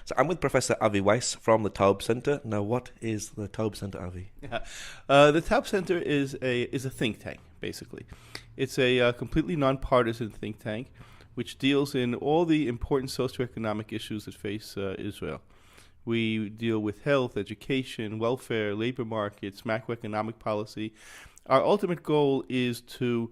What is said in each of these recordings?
So I'm with Professor Avi Weiss from the Taub Center. Now, what is the Taub Center, Avi? Yeah. The Taub Center is a think tank, basically. It's a completely nonpartisan think tank which deals in all the important socioeconomic issues that face Israel. We deal with health, education, welfare, labor markets, macroeconomic policy. Our ultimate goal is to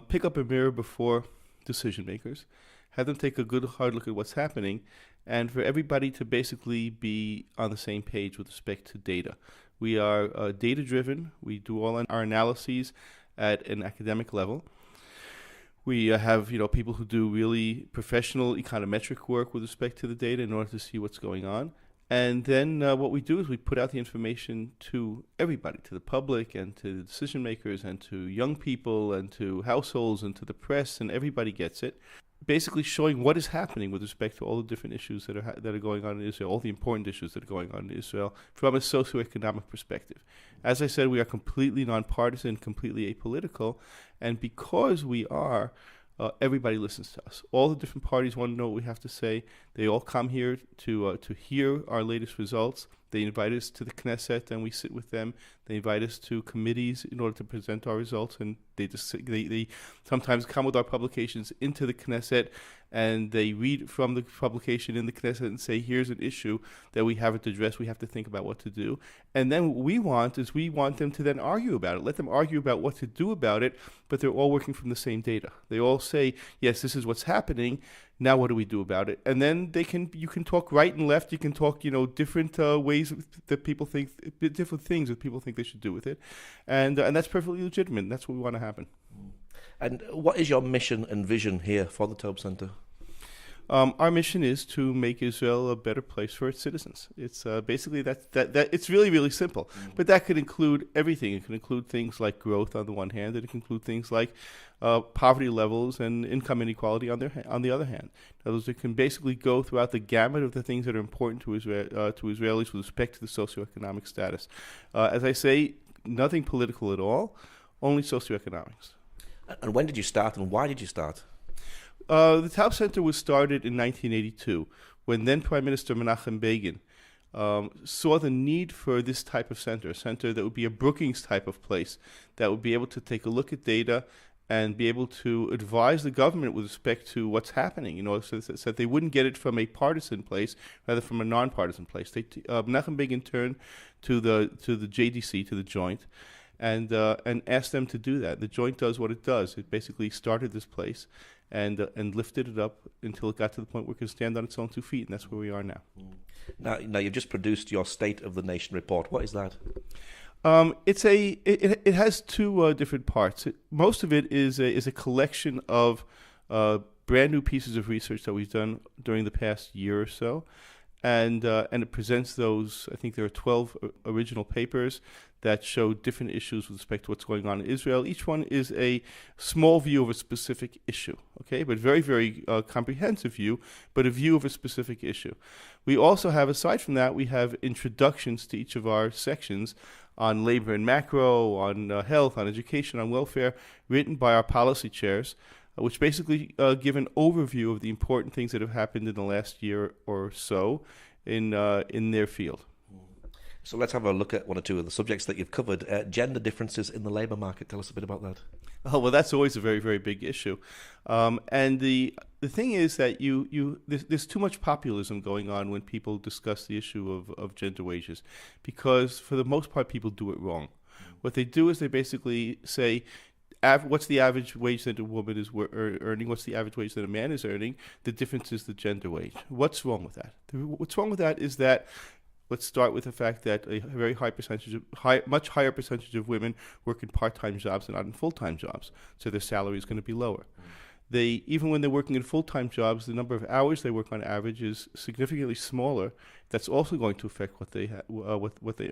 pick up a mirror before decision makers, have them take a good hard look at what's happening, and for everybody to basically be on the same page with respect to data. We are data driven. We do all our analyses at an academic level. We have people who do really professional econometric work with respect to the data in order to see what's going on. And then what we do is we put out the information to everybody, to the public and to the decision makers and to young people and to households and to the press, and everybody gets it, basically showing what is happening with respect to all the different issues that are going on in Israel, all the important issues that are going on in Israel from a socioeconomic perspective. As I said, we are completely nonpartisan, completely apolitical, and because we are, everybody listens to us. All the different parties want to know what we have to say. They all come here to hear our latest results. They invite us to the Knesset, and we sit with them. They invite us to committees in order to present our results, and they sometimes come with our publications into the Knesset, and they read from the publication in the Knesset and say, here's an issue that we haven't addressed. We have to think about what to do. And then what we want them to then argue about it. Let them argue about what to do about it, but they're all working from the same data. They all say, yes, this is what's happening. Now what do we do about it? And then you can talk right and left. You can talk, different ways that people think, different things that people think they should do with it. And that's perfectly legitimate. That's what we want to happen. And what is your mission and vision here for the Taub Center? Our mission is to make Israel a better place for its citizens. It's basically that it's really, really simple. But that could include everything. It can include things like growth on the one hand, and it can include things like poverty levels and income inequality on the other hand. In other words, it can basically go throughout the gamut of the things that are important to Israelis with respect to the socioeconomic status. As I say, nothing political at all, only socioeconomics. And when did you start, and why did you start? The Taub Center was started in 1982 when then Prime Minister Menachem Begin saw the need for this type of center, a center that would be a Brookings type of place that would be able to take a look at data and be able to advise the government with respect to what's happening, so that they wouldn't get it from a partisan place, rather from a nonpartisan place. Menachem Begin turned to the JDC, to the Joint, and asked them to do that. The Joint does what it does. It basically started this place and lifted it up until it got to the point where it could stand on its own 2 feet, and that's where we are now. Now you've just produced your State of the Nation report. What is that? It has two different parts. Most of it is a collection of brand new pieces of research that we've done during the past year or so, and it presents those. I think there are 12 original papers that show different issues with respect to what's going on in Israel. Each one is a small view of a specific issue, okay, but very, very comprehensive view, but a view of a specific issue. We also have, aside from that, we have introductions to each of our sections on labor and macro, on health, on education, on welfare, written by our policy chairs, which basically give an overview of the important things that have happened in the last year or so in their field. So let's have a look at one or two of the subjects that you've covered. Gender differences in the labour market. Tell us a bit about that. Oh, well, that's always a very, very big issue. And the thing is that there's too much populism going on when people discuss the issue of gender wages, because for the most part, people do it wrong. What they do is they basically say, what's the average wage that a woman is earning? What's the average wage that a man is earning? The difference is the gender wage. What's wrong with that? What's wrong with that is that let's start with the fact that a very much higher percentage of women work in part-time jobs and not in full-time jobs, so their salary is going to be lower. Even when they're working in full-time jobs, the number of hours they work on average is significantly smaller. That's also going to affect what they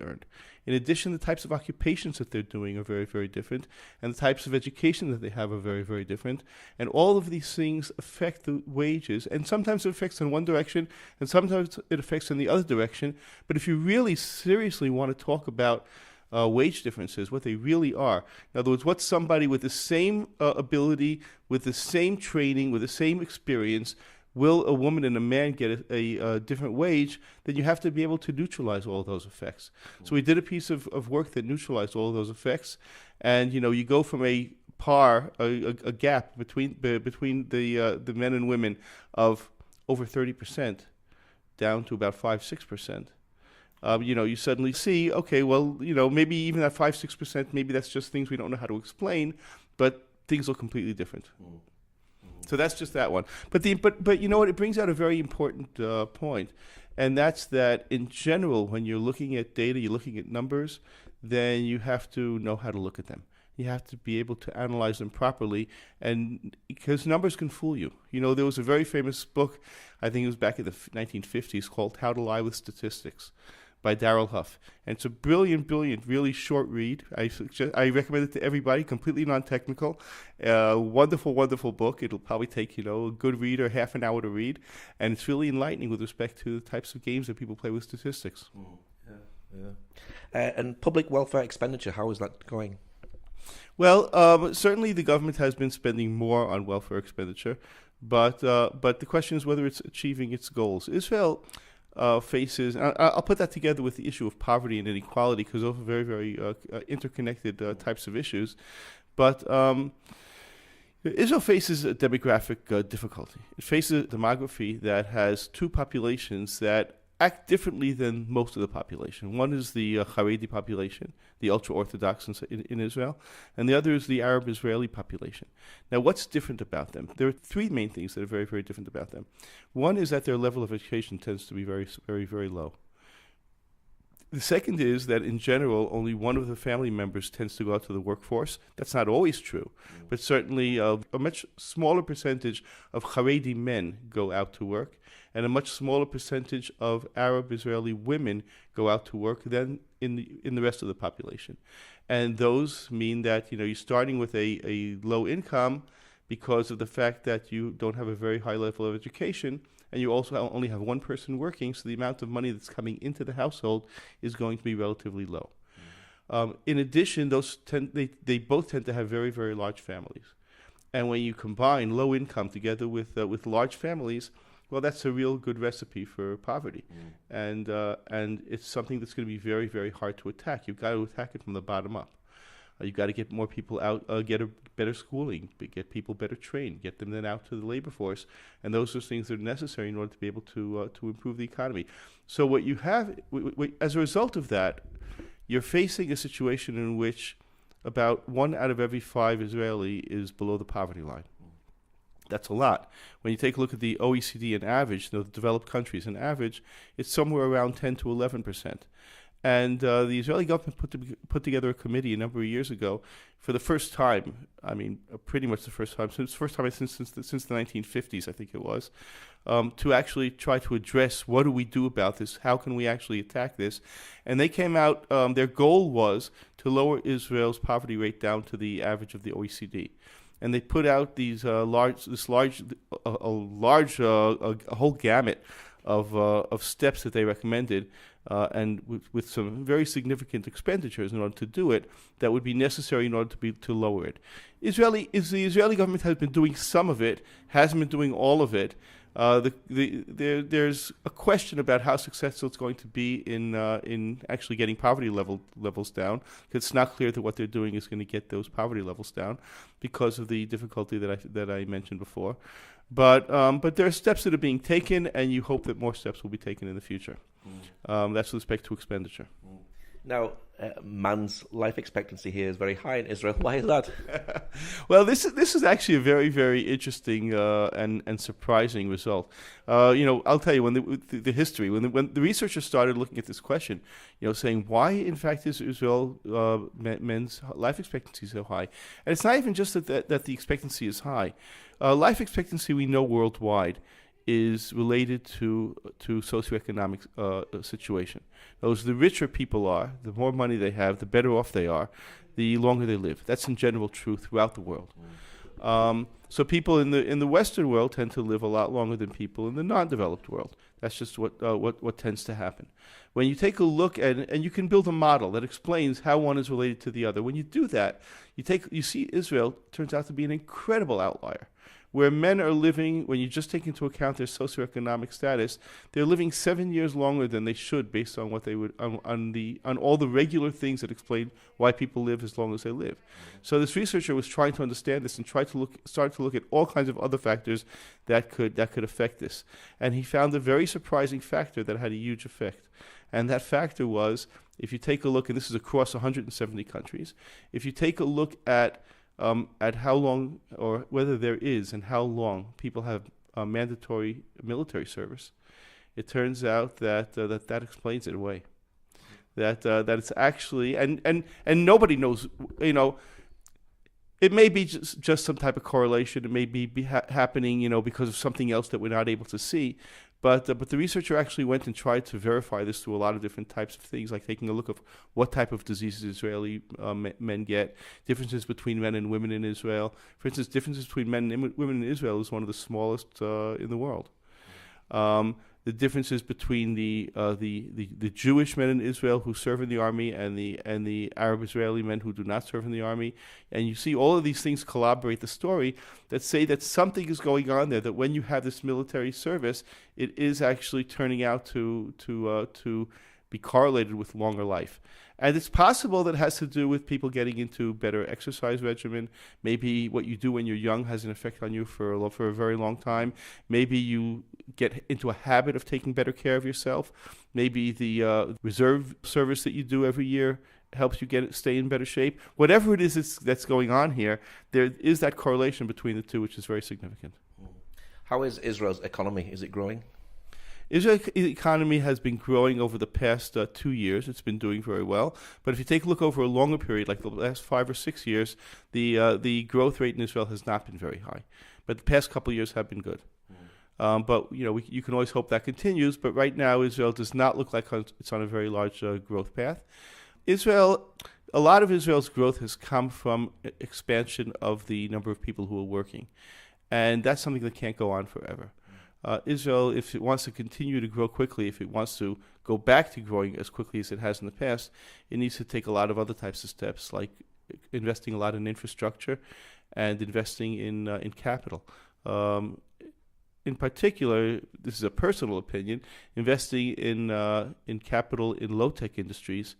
earn. In addition, the types of occupations that they're doing are very, very different, and the types of education that they have are very, very different. And all of these things affect the wages, and sometimes it affects in one direction, and sometimes it affects in the other direction. But if you really seriously want to talk about wage differences, what they really are. In other words, what somebody with the same ability, with the same training, with the same experience will a woman and a man get a different wage, then you have to be able to neutralize all of those effects. So we did a piece of work that neutralized all of those effects, and you go from a gap between the men and women of over 30% down to about 5-6%. You suddenly see, okay, well, maybe even at 5-6%, maybe that's just things we don't know how to explain, but things look completely different. So that's just that one. But you know what? It brings out a very important point, and that's that in general, when you're looking at data, you're looking at numbers, then you have to know how to look at them. You have to be able to analyze them properly, and because numbers can fool you. There was a very famous book, I think it was back in the 1950s, called How to Lie with Statistics by Darrell Huff. And it's a brilliant, really short read. I recommend it to everybody, completely non-technical. Wonderful book. It'll probably take, a good reader half an hour to read, and it's really enlightening with respect to the types of games that people play with statistics. And public welfare expenditure, how is that going? Well, certainly the government has been spending more on welfare expenditure, but the question is whether it's achieving its goals. Israel faces, I'll put that together with the issue of poverty and inequality, because those are very, very interconnected types of issues. But Israel faces a demographic difficulty. It faces a demography that has two populations that act differently than most of the population. One is the Haredi population, the ultra-Orthodox in Israel, and the other is the Arab-Israeli population. Now, what's different about them? There are three main things that are very, very different about them. One is that their level of education tends to be very, very, very low. The second is that, in general, only one of the family members tends to go out to the workforce. That's not always true, but certainly a much smaller percentage of Haredi men go out to work, and a much smaller percentage of Arab Israeli women go out to work than in the rest of the population. And those mean that you're starting with a low income because of the fact that you don't have a very high level of education, and you also only have one person working, so the amount of money that's coming into the household is going to be relatively low. In addition, they both tend to have very, very large families. And when you combine low income together with large families, well, that's a real good recipe for poverty. And it's something that's going to be very, very hard to attack. You've got to attack it from the bottom up. You've got to get more people out, get a better schooling, get people better trained, get them then out to the labor force, and those are things that are necessary in order to be able to improve the economy. So what you have, as a result of that, you're facing a situation in which about 1 out of every 5 Israeli is below the poverty line. That's a lot. When you take a look at the OECD on average, the developed countries on average, it's somewhere around 10 to 11%. And the Israeli government put together a committee a number of years ago for the first time, pretty much the first time since the 1950s, I think it was, to actually try to address what do we do about this, how can we actually attack this. And they came out, their goal was to lower Israel's poverty rate down to the average of the OECD. And they put out a whole gamut of steps that they recommended, and with some very significant expenditures in order to do it, that would be necessary in order to lower it. The Israeli government has been doing some of it, hasn't been doing all of it. There's a question about how successful it's going to be in actually getting poverty levels down. It's not clear that what they're doing is going to get those poverty levels down because of the difficulty that I mentioned before. But there are steps that are being taken, and you hope that more steps will be taken in the future. That's with respect to expenditure. Now, man's life expectancy here is very high in Israel. Why is that? Well, this is actually a very, very interesting and surprising result. I'll tell you, when the history, when the researchers started looking at this question, saying why, in fact, is Israel men's life expectancy so high? And it's not even just that the expectancy is high. Life expectancy, we know worldwide, is related to socioeconomic situation. Those the richer people are, the more money they have, the better off they are, the longer they live. That's in general true throughout the world. So people in the Western world tend to live a lot longer than people in the non-developed world. That's just what tends to happen. When you take a look at, and you can build a model that explains how one is related to the other. When you do that, you see Israel turns out to be an incredible outlier, where men are living, when you just take into account their socioeconomic status, they're living 7 years longer than they should based on what they would on all the regular things that explain why people live as long as they live. So this researcher was trying to understand this and start to look at all kinds of other factors that could affect this. And he found a very surprising factor that had a huge effect. And that factor was, if you take a look, and this is across 170 countries, if you take a look at how long, or whether there is and how long people have mandatory military service, it turns out that that explains it away. That it's actually, and nobody knows, it may be just some type of correlation. It may be happening, because of something else that we're not able to see. But the researcher actually went and tried to verify this through a lot of different types of things, like taking a look of what type of diseases Israeli men get, differences between men and women in Israel. For instance, differences between men and women in Israel is one of the smallest in the world. The differences between the Jewish men in Israel who serve in the army and the Arab Israeli men who do not serve in the army, and you see all of these things corroborate the story that say that something is going on there. That when you have this military service, it is actually turning out to be correlated with longer life. And it's possible that it has to do with people getting into better exercise regimen. Maybe what you do when you're young has an effect on you for a very long time. Maybe you get into a habit of taking better care of yourself. Maybe the reserve service that you do every year helps you stay in better shape. Whatever it is that's going on here, there is that correlation between the two, which is very significant. How is Israel's economy? Is it growing? Israel's economy has been growing over the past 2 years. It's been doing very well. But if you take a look over a longer period, like the last 5 or 6 years, the growth rate in Israel has not been very high. But the past couple of years have been good. But you can always hope that continues. But right now, Israel does not look like it's on a very large growth path. A lot of Israel's growth has come from expansion of the number of people who are working. And that's something that can't go on forever. Israel, if it wants to continue to grow quickly, if it wants to go back to growing as quickly as it has in the past, it needs to take a lot of other types of steps, like investing a lot in infrastructure and investing in capital. In particular, this is a personal opinion, investing in capital in low-tech industries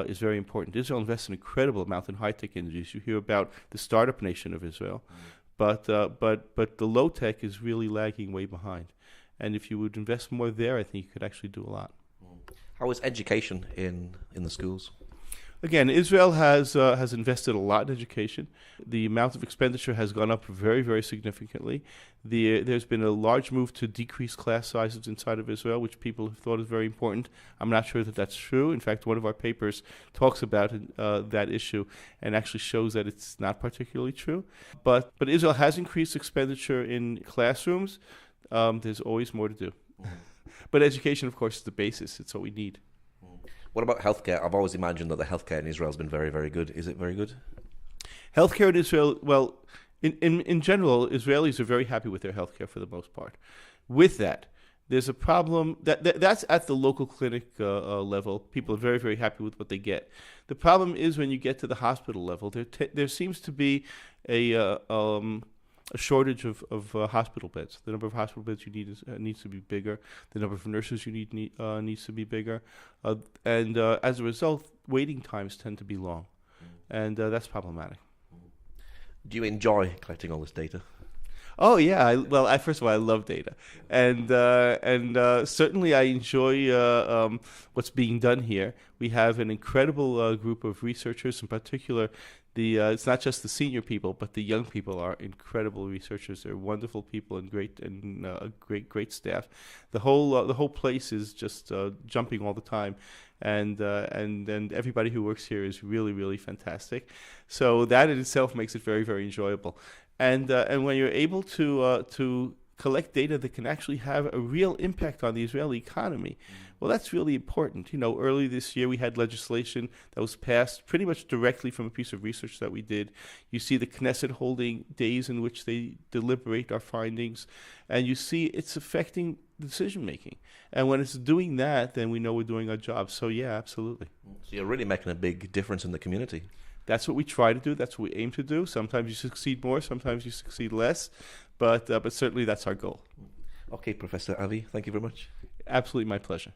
is very important. Israel invests an incredible amount in high-tech industries. You hear about the startup nation of Israel. But the low tech is really lagging way behind, and if you would invest more there, I think you could actually do a lot. How is education in the schools? Again, Israel has invested a lot in education. The amount of expenditure has gone up very, very significantly. There's been a large move to decrease class sizes inside of Israel, which people have thought is very important. I'm not sure that that's true. In fact, one of our papers talks about that issue and actually shows that it's not particularly true. But Israel has increased expenditure in classrooms. There's always more to do. But education, of course, is the basis. It's what we need. What about healthcare? I've always imagined that the healthcare in Israel has been very, very good. Is it very good? Healthcare in Israel, well, in general, Israelis are very happy with their healthcare for the most part. With that, there's a problem that's at the local clinic level. People are very, very happy with what they get. The problem is when you get to the hospital level, there seems to be a shortage of hospital beds. The number of hospital beds you need needs to be bigger. The number of nurses you need needs to be bigger. And as a result, waiting times tend to be long. And that's problematic. Do you enjoy collecting all this data? Oh yeah, first of all, I love data, and certainly I enjoy what's being done here. We have an incredible group of researchers, in particular. It's not just the senior people, but the young people are incredible researchers. They're wonderful people and great staff. The whole place is just jumping all the time, and everybody who works here is really, really fantastic. So that in itself makes it very, very enjoyable. And when you're able to collect data that can actually have a real impact on the Israeli economy, well, that's really important. Early this year we had legislation that was passed pretty much directly from a piece of research that we did. You see the Knesset holding days in which they deliberate our findings, and you see it's affecting decision making. And when it's doing that, then we know we're doing our job. So yeah, absolutely. So you're really making a big difference in the community. That's what we try to do. That's what we aim to do. Sometimes you succeed more, sometimes you succeed less. but certainly that's our goal. Okay, Professor Avi, thank you very much. Absolutely my pleasure.